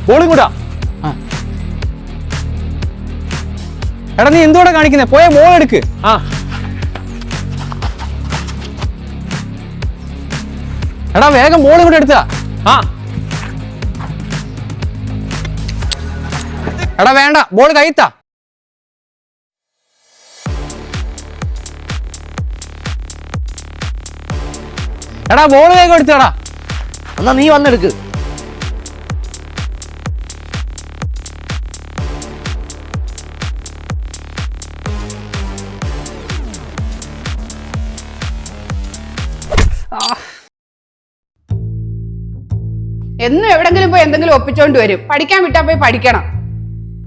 ബോളും കൂടാ. എടാ നീ എന്തുകൂടെ കാണിക്കുന്നേ? പോയ ബോൾ എടുക്ക്. എടാ വേഗം ബോൾ കൂടെ എടുത്താ. എടാ വേണ്ട, ബോൾ കൈത്താ. എടാ ബോൾ വേഗം എടുത്തടാ. എന്നാ നീ വന്നെടുക്ക്. എന്നും എവിടെങ്കിലും പോയി എന്തെങ്കിലും ഒപ്പിച്ചോണ്ട് വരും. പഠിക്കാൻ വിട്ടാ പോയി പഠിക്കണം.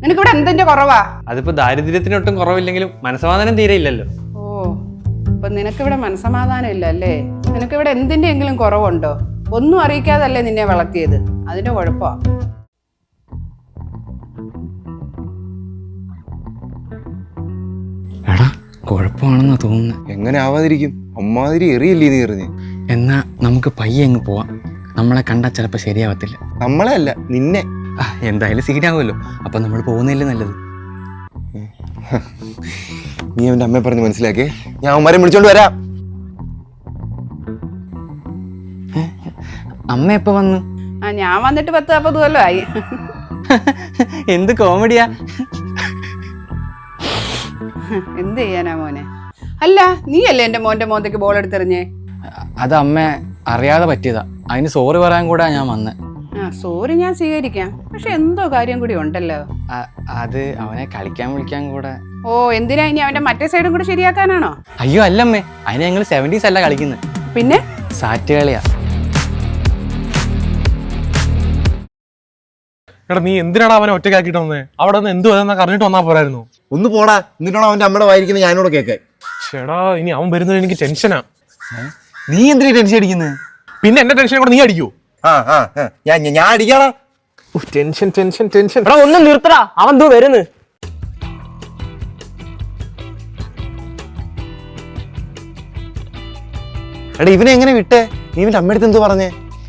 നിനക്കിവിടെ എന്തിന്റെ കുറവാ? അതിപ്പോ ദാരിദ്ര്യത്തിനൊട്ടും കുറവില്ലെങ്കിലും മനസ്സമാധാനം തീരെ ഇല്ലല്ലോ. ഓ, അപ്പൊ നിനക്കിവിടെ മനസ്സമാധാനം ഇല്ല അല്ലേ? നിനക്കിവിടെ എന്തിന്റെ എങ്കിലും കുറവുണ്ടോ? ഒന്നും അറിയിക്കാതല്ലേ നിന്നെ വളർത്തിയത്, അതിന്റെ കുഴപ്പമാ. എടാ കുഴപ്പമാണെന്നാ തോന്നുന്നു. എങ്ങനെ ആവാതിരിക്കും? അമ്മാതിരി എറിയല്ലേ നീ എറിഞ്ഞ്. എന്നാ നമുക്ക് പയ്യെ അങ്ങ് പോവാം. നമ്മളെ കണ്ടാൽ ചിലപ്പോൾ ശരിയാവത്തില്ല. നമ്മളെ അല്ല, നിന്നെ. എന്തായാലും സീനാവുമല്ലോ. അപ്പൊ നമ്മൾ പോകുന്നില്ലേ നല്ലത്. നീ അവന്റെ അമ്മയെ പറഞ്ഞ് മനസ്സിലാക്കേ. ഞാൻ അവന്മാരെ വിളിച്ചോണ്ട് വരാം. അമ്മ എപ്പോ വന്നു? ഞാൻ വന്നിട്ട് 10-40 കൊല്ലമായി. എന്ത് കോമഡിയാ. എന്ത് ചെയ്യാനാ മോനെ? അല്ല, നീയല്ലേ എന്റെ മോന്റെ മോന്തയ്ക്ക് ബോൾ എടുത്തെറിഞ്ഞേ? അത് അമ്മ അറിയാതെ പറ്റിയതാ. അതിന് സോറി പറയാൻ കൂടാ ഞാൻ വന്നേ. സോറി ഞാൻ സ്വീകരിക്കാം. പക്ഷെ എന്തോ കാര്യം കൂടി ഉണ്ടല്ലോ. അത് അവനെ കളിക്കാൻ വിളിക്കാൻ കൂടെ. ഓ, എന്തിനാ ഇനി അവന്റെ മറ്റേ സൈഡും കൂടെ ശരിയാക്കാനാണോ? അയ്യോ അല്ലമ്മേ, അതിന് ഞങ്ങൾ 70s അല്ല കളിക്കുന്നത്. പിന്നെ സാറ്റ് കളിയാ. എടാ നീ എന്തിനാണ് അവനെ ഒറ്റയ്ക്കാക്കിട്ട് വന്നേ? അവിടെ നിന്ന് എന്ത് വരെന്നൊക്കെ അറിഞ്ഞിട്ട് വന്നാ പോരായിരുന്നു. ഒന്ന് പോടാ. എന്നിട്ടാണ് അവന്റെ അമ്മയുടെ വായിരിക്കുന്നത് ഞാനോട് കേൾക്കാൻ. ചേടാ ഇനി അവൻ വരുന്നത് എനിക്ക് ടെൻഷനാ. നീ എന്തിനാ ടെൻഷൻ അടിക്കുന്നത്? പിന്നെ എന്റെ ടെൻഷനെ കൂടെ നീ അടിക്കൂ. ഞാൻ അടിക്കാടാ. Tension tension tension. എടാ ഒന്ന് നിർത്തടാ, അവൻ എന്തോ വരുന്നു. എടാ ഇവനെ എങ്ങനെ വിട്ടേ? നീ ഇവന്റെ അമ്മയടുത്ത് എന്തോ പറഞ്ഞേ?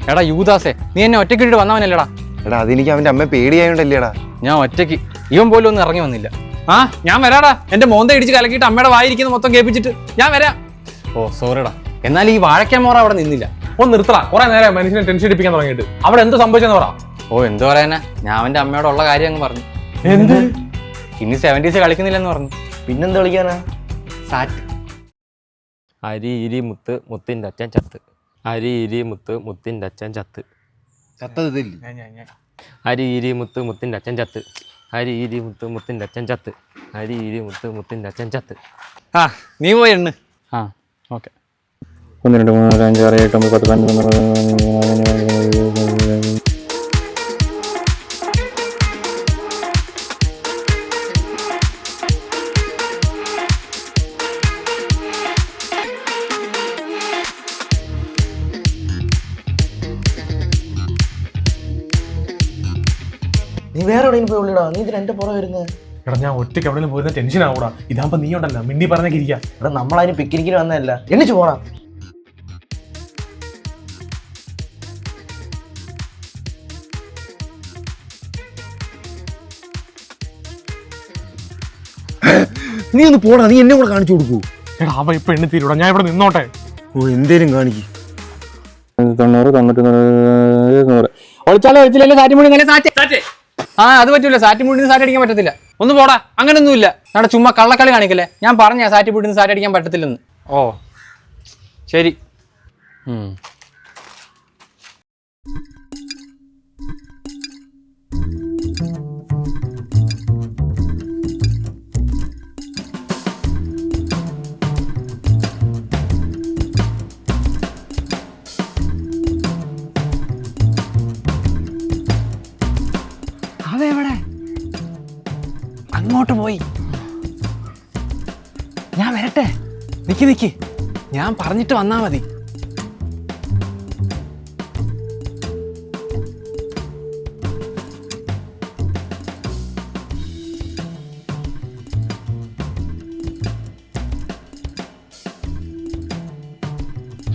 എടാ യൂദാസേ, നീ എന്നെ ഒറ്റയ്ക്കിട്ട് വന്നവനല്ലേടാ. എടാ അതെനിക്ക് അവന്റെ അമ്മ പേടിയായോണ്ടല്ലേടാ. ഞാൻ ഒറ്റയ്ക്ക്, ഇവൻ പോലും ഒന്നും ഇറങ്ങി വന്നില്ല. ഞാൻ വരാടാ. എന്റെ മോന്ത ഇടിച്ച് കലക്കിയിട്ട് അമ്മയുടെ വായിരിക്കുന്ന മൊത്തം കേൾപ്പിച്ചിട്ട് ഞാൻ വരാം. ഓ സോറിടാ. എന്നാൽ ഈ വാഴയ്ക്കാൻ മോറ അവിടെ നിന്നില്ല. ഒന്ന് നിർത്തടാ. കുറെ നേരം മനുഷ്യനെ ടെൻഷൻ അടിപ്പിക്കാൻ തുടങ്ങിയിട്ട്. അവിടെ എന്ത് സംഭവിച്ചെന്ന് പറ. ഓ എന്ത് പറയാനാ, ഞാൻ അവന്റെ അമ്മയോടുള്ള കാര്യം അങ്ങ് പറഞ്ഞു. എന്ത്? ഇനി 70s കളിക്കുന്നില്ലെന്ന് പറഞ്ഞു. പിന്നെന്ത് കളിക്കാനാ? സാറ്റ്. അരി ഇരി മുത്ത് മുത്തിൻ്റെ അച്ഛൻ ചത്ത്. അരി ഇരി മുത്ത് മുത്തിൻ്റെ അച്ഛൻ ചത്ത്. ചത്തത് അരി ഇരി മുത്ത് മുത്തിൻ്റെ അച്ഛൻ ചത്ത്. അരി ഇരി മുത്ത് മുത്തിൻ്റെ അച്ഛൻ ചത്ത്. അരി ഇരി മുത്ത് മുത്തിൻ്റെ അച്ഛൻ ചത്ത്. നീ പോയി എണ്ണ്. ഓക്കെ. 1 2 3 4 5 6 7 8 9 10 11 നീ വേറെ എവിടെയും പോയി ഉള്ളിടാ. നീ ഇതിന് എന്റെ പുറം വരുന്നത്. എടാ ഞാൻ ഒറ്റയ്ക്ക് എവിടെ പോയിരുന്ന ടെൻഷൻ ആവൂടാ. ഇതാകുമ്പോ നീ ഉണ്ടല്ലോ മിണ്ടി പറഞ്ഞേക്ക് ഇരിക്കാം. എടാ നമ്മളതിന് പിക്നിക്കിന് വന്നതല്ല, എണ്ണിച്ചു പോടാ. നീ ഒന്ന് പോടാ. നീ എന്നെ കൂടെ കാണിച്ചു കൊടുക്കൂ. എടാ അവ ഇപ്പൊ എണ്ണി തീരൂടാ. ഞാൻ ഇവിടെ നിന്നോട്ടെ. ഓ എന്തേലും കാണിക്കും. 90 91 ഒളിച്ചാലോ ഒളിച്ചില്ലല്ലോ സാറ്റ് മുടി നല്ല സാറ്റ്. അത് പറ്റൂല. സാറ്റ് മുടിന് സാറ്റ് അടിക്കാൻ പറ്റത്തില്ല. ഒന്ന് പോടാ. അങ്ങനൊന്നുമില്ല. അവിടെ ചുമ്മാ കള്ളക്കളി കാണിക്കല്ലേ. ഞാൻ പറഞ്ഞ സാറ്റ് മുടിന് സാറ്റ് അടിക്കാൻ പറ്റത്തില്ലെന്ന്. ഓ ശരി. അതെവിടെ? അങ്ങോട്ട് പോയി. ഞാൻ വരട്ടെ. നിക്ക്. ഞാൻ പറഞ്ഞിട്ട് വന്നാ മതി.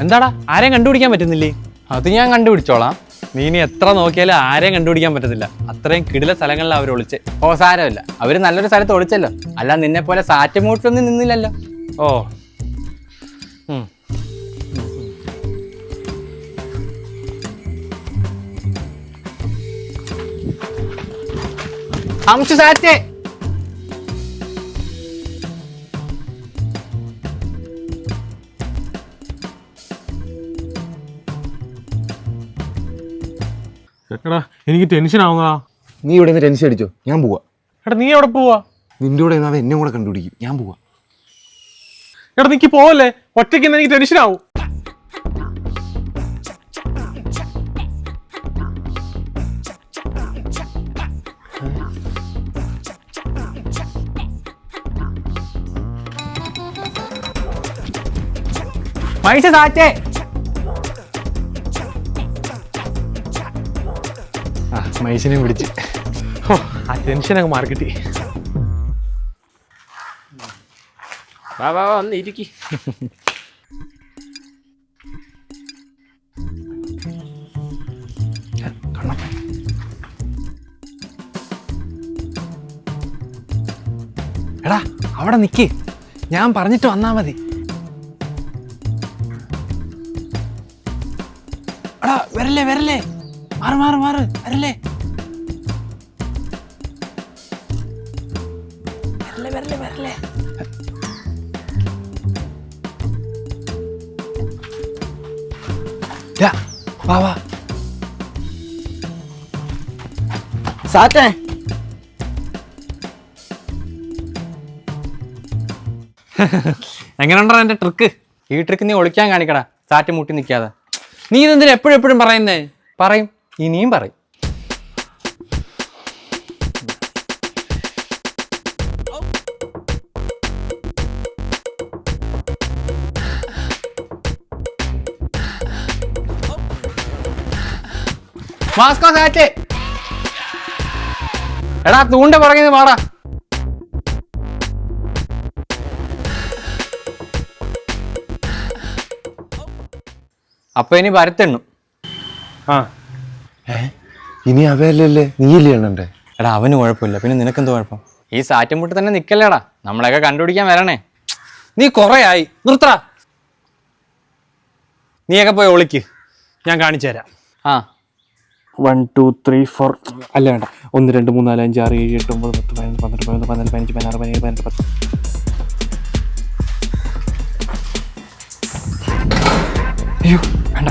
എന്താടാ, ആരെയും കണ്ടുപിടിക്കാൻ പറ്റുന്നില്ലേ? അത് ഞാൻ കണ്ടുപിടിച്ചോളാം. നീ ഇനി എത്ര നോക്കിയാലും ആരെയും കണ്ടുപിടിക്കാൻ പറ്റത്തില്ല. അത്രയും കിടില സ്ഥലങ്ങളിൽ അവർ ഒളിച്ച്. ഓ സാരമില്ല, അവര് നല്ലൊരു സ്ഥലത്ത് ഒളിച്ചല്ലോ. അല്ല നിന്നെ പോലെ സാറ്റ് മൂട്ടിലൊന്നും നിന്നില്ലല്ലോ. ഓ അംശു സാറ്റേ, എടാ എനിക്ക് ടെൻഷൻ ആവുന്നതാ. നീ ഇവിടെ നിന്ന് ടെൻഷൻ അടിച്ചോ, ഞാൻ പോവാ. എടാ നീ എവിടെ പോവാ? നിന്റെ കൂടെ അവൻ എന്നെ കൂടെ കണ്ടുപിടിക്കും, ഞാൻ പോവാ. എടാ നീക്ക് പോവല്ലേ, ഒറ്റയ്ക്ക് എനിക്ക് ടെൻഷൻ ആവും. മൈസ സാറ്റേ. ആ മൈസിനെ പിടിച്ച് ആ ടെൻഷനൊക്കെ മാർക്കിട്ടി. വാ വാ വന്ന് ഇരിക്കി. എടാ അവിടെ നിക്ക്, ഞാൻ പറഞ്ഞിട്ട് വന്നാ മതി. എടാ വരല്ലേ വരല്ലേ, മാറ് മാറ് മാറ്, വരല്ലേ വരല്ലേ വരല്ലേ വരല്ലേ. വാ വാ. സാറ്റേ എങ്ങനെയുണ്ടോ എന്റെ ട്രിക്ക്? ഈ ട്രിക്ക് നീ ഒളിക്കാൻ കാണിക്കടാ, സാറ്റ് മുട്ടി നിൽക്കാതെ. നീ ഇതെന്തിനാ എപ്പോഴും എപ്പോഴും പറയുന്നേ? പറയും, ഇനിയും പറയും. മാസ്കോ സാറ്റ്. എടാ തൂണ്ട പറയുന്നത് പാടാ. അപ്പൊ ഇനി വരത്തെണ്ണു. ആ ഇനി അവയല്ലേ, നീയല്ലേ എണ്ണണ്ടേ? എടാ അവന് കുഴപ്പമില്ല, പിന്നെ നിനക്കെന്ത് കുഴപ്പം? ഈ സാറ്റും മുട്ടി തന്നെ നിക്കല്ലേടാ, നമ്മളെയൊക്കെ കണ്ടുപിടിക്കാൻ വരണേ. നീ കൊറേ ആയി, നിർത്തടാ. നീയൊക്കെ പോയി ഒളിക്ക്, ഞാൻ കാണിച്ചു തരാം. ആ 1 2 3 4 അല്ല വേണ്ട, 1 2 3 4 5 6 7 8 9 10 11 12 13 14 15 16 17 18 10. അയ്യോ വേണ്ട.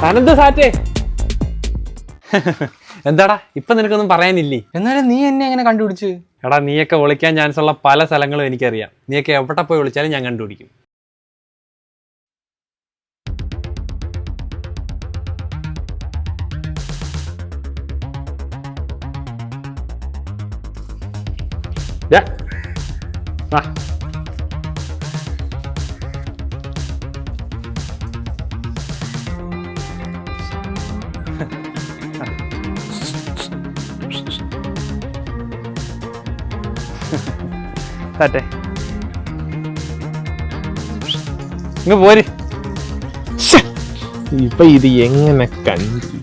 അനന്ത സാറ്റേ. എന്താടാ ഇപ്പൊ നിനക്കൊന്നും പറയാനില്ലേ? എന്നാലും നീ എന്നെ എങ്ങനെ കണ്ടുപിടിച്ച്? എടാ നീയൊക്കെ ഒളിക്കാൻ ചാൻസ് ഉള്ള പല സ്ഥലങ്ങളും എനിക്കറിയാം. നീയൊക്കെ എവിടെ പോയി വിളിച്ചാലും ഞാൻ കണ്ടുപിടിക്കും. സാറ്റേ ഇങ്ങ് പോര്. ഇപ്പൊ ഇത് എങ്ങനെ കണ്ടു?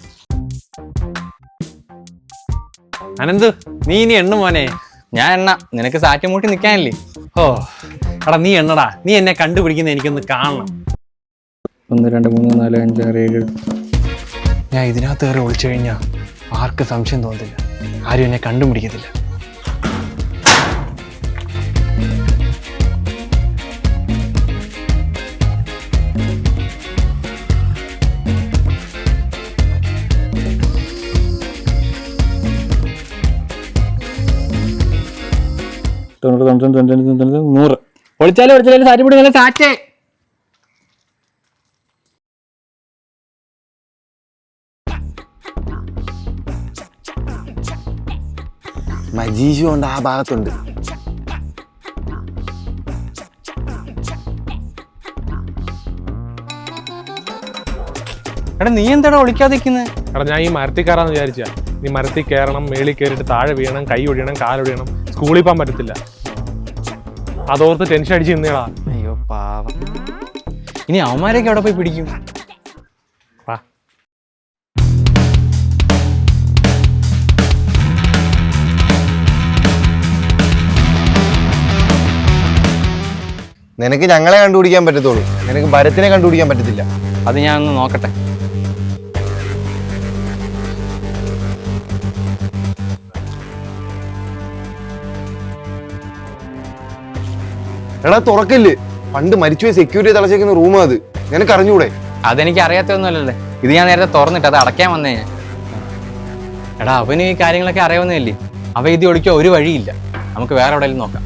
അനന്ത് നീ ഇനി എണ്ണു മോനെ. ഞാൻ എണ്ണ, നിനക്ക് സാറ്റ് മൂട്ടി നിൽക്കാനില്ലേ? ഓ എടാ നീ എണ്ണടാ, നീ എന്നെ കണ്ടുപിടിക്കുന്ന എനിക്കൊന്ന് കാണണം. 1 2 3 4 5 6 7. ഞാൻ ഇതിനകത്ത് കയറി ഒളിച്ചു കഴിഞ്ഞാൽ ആർക്കും സംശയം തോന്നില്ല, ആരും എന്നെ കണ്ടുപിടിക്കത്തില്ല. ഒളിച്ചാലും സാറ്റ് മൂട്ടി നല്ല സാറ്റേ. മജീഷു കൊണ്ട് ആ ഭാഗത്തുണ്ട്. എടാ നീ എന്താടാ ഒളിക്കാതിരിക്കുന്നത്? എടാ ഞാൻ ഈ മരത്തിൽ കയറാന്ന് വിചാരിച്ചാ. നീ മരത്തിൽ കയറണം, മേളിൽ കയറിയിട്ട് താഴെ വീഴണം, കൈ ഒഴിയണം, കാലൊഴിയണം, സ്കൂളിൽ പോകാൻ പറ്റത്തില്ല. അതോർത്ത് ടെൻഷൻ അടിച്ച് നിന്നേടാ. അയ്യോ പാവം. ഇനി അവന്മാരെയൊക്കെ അവിടെ പോയി പിടിക്കും. വാ. നിനക്ക് ഞങ്ങളെ കണ്ടുപിടിക്കാൻ പറ്റത്തുള്ളൂ, നിനക്ക് ഭരത്തിനെ കണ്ടുപിടിക്കാൻ പറ്റത്തില്ല. അത് ഞാൻ ഒന്ന് നോക്കട്ടെ. എടാ തുറക്കില്ലേ, പണ്ട് മരിച്ചുപോയി സെക്യൂരിറ്റി തളച്ചേക്കുന്ന റൂമാ അത്. നിനക്ക് അറിഞ്ഞൂടെ? അതെനിക്ക് അറിയാത്തൊന്നുമല്ലല്ലേ. ഇത് ഞാൻ നേരത്തെ തുറന്നിട്ട് അത് അടയ്ക്കാൻ വന്നേ ഞാൻ. എടാ അവന് ഈ കാര്യങ്ങളൊക്കെ അറിയാവുന്നതല്ലേ. അവ ഇത് ഒളിക്കാൻ ഒരു വഴിയില്ല. നമുക്ക് വേറെ എവിടെയെങ്കിലും നോക്കാം.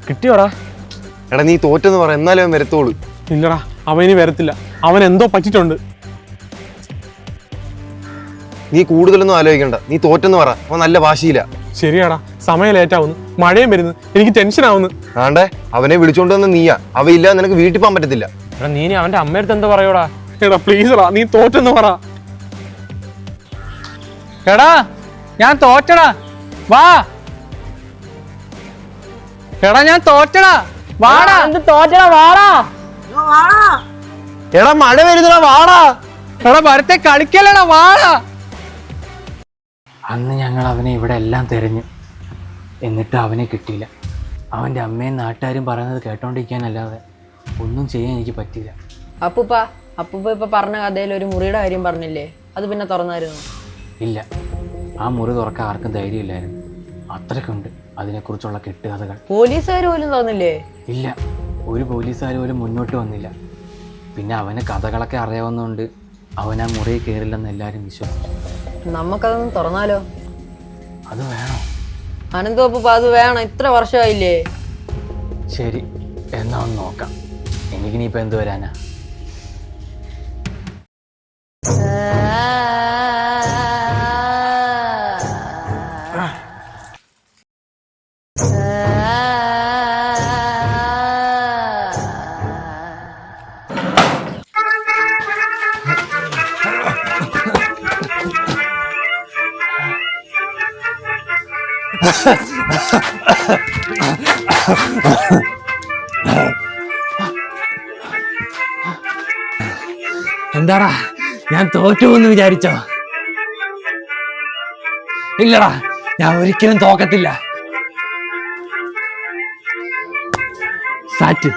കിട്ടിയോടാ? എടാ നീ തോറ്റെന്ന് പറ, എന്നാലും അവൻ വരത്തോളൂ. ഇല്ലടാ, അവന് വരത്തില്ല. അവൻ എന്തോ പറ്റിട്ടുണ്ട്. നീ കൂടുതലൊന്നും ആലോചിക്കണ്ട, നീ തോറ്റെന്ന് പറ. അവൻ നല്ല വാശിയില്ല. ശരിയാടാ, സമയം ലേറ്റാവുന്നു, മഴയും വരുന്നു, എനിക്ക് ടെൻഷൻ ആവുന്നു. ആണ്ടേ അവനെ വിളിച്ചോണ്ട് വന്ന നീയാ. അവയില്ല നിനക്ക് വീട്ടിൽ പോകാൻ പറ്റത്തില്ല. എടാ നീ അവന്റെ അമ്മയടുത്ത് എന്താ പറയോടാ? എടാ പ്ലീസറാ, നീ തോറ്റെന്ന് പറ. എടാ ഞാൻ തോറ്റടാ, വാ. എടാ ഞാൻ തോറ്റടാ, വാടാ. എടാ മഴ വരുന്നടാ, വാടാ. എടാ ഭരത്തെ കളിക്കലടാ, വാടാ. അന്ന് ഞങ്ങൾ അവനെ ഇവിടെ എല്ലാം തിരഞ്ഞു, എന്നിട്ട് അവനെ കിട്ടിയില്ല. അവൻ്റെ അമ്മയും നാട്ടുകാരും പറയുന്നത് കേട്ടോണ്ടിരിക്കാനല്ലാതെ ഒന്നും ചെയ്യാൻ എനിക്ക് പറ്റില്ല. അപ്പൂപ്പ ഇപ്പൊ പറഞ്ഞ കഥയിൽ ഒരു മുറിയുടെ കാര്യം പറഞ്ഞില്ലേ, അത് പിന്നെ തുറന്നായിരുന്നു? ഇല്ല, ആ മുറി തുറക്കാൻ ആർക്കും ധൈര്യമില്ലായിരുന്നു. അത്രയ്ക്കുണ്ട് അതിനെക്കുറിച്ചുള്ള കെട്ടുകഥകൾ. പോലീസുകാർ പോലും തോന്നില്ലേ? ഇല്ല, ഒരു പോലീസുകാർ പോലും മുന്നോട്ട് വന്നില്ല. പിന്നെ അവന് കഥകളൊക്കെ അറിയാവുന്നതുകൊണ്ട് അവൻ ആ മുറിയിൽ കയറില്ലെന്ന് എല്ലാവരും വിശ്വസിച്ചു. നമുക്കതൊന്ന് തുറന്നാലോ? അത് വേണോ? അനന്തപ്പൂപ്പ അത് വേണം, ഇത്ര വർഷമായില്ലേ. ശരി, എന്നാ ഒന്ന് നോക്കാം. എനിക്കിനിയിപ്പോൾ എന്ത് വരാനാ? എന്താടാ, ഞാൻ തോറ്റുവെന്ന് വിചാരിച്ചോ? ഇല്ലടാ, ഞാൻ ഒരിക്കലും തോക്കത്തില്ല. സാറ്റ്.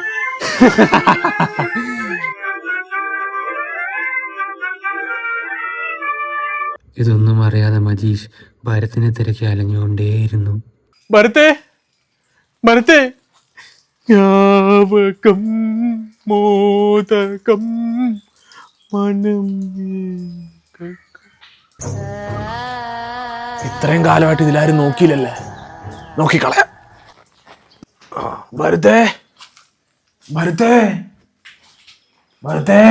ഇതൊന്നും അറിയാതെ മജീഷ് ഭരത്തിനെ തിരക്കി അലഞ്ഞുകൊണ്ടേയിരുന്നു. ഭരത്തേ, ഭരത്തേ, ജ്ഞാപകം മോദകം മനം. ഇത്രയും കാലമായിട്ട് ഇതിലാരും നോക്കിയില്ലല്ലേ, നോക്കിക്കളയാം. ഭരത്തേ, ഭരത്തേ, ഭരത്തേ.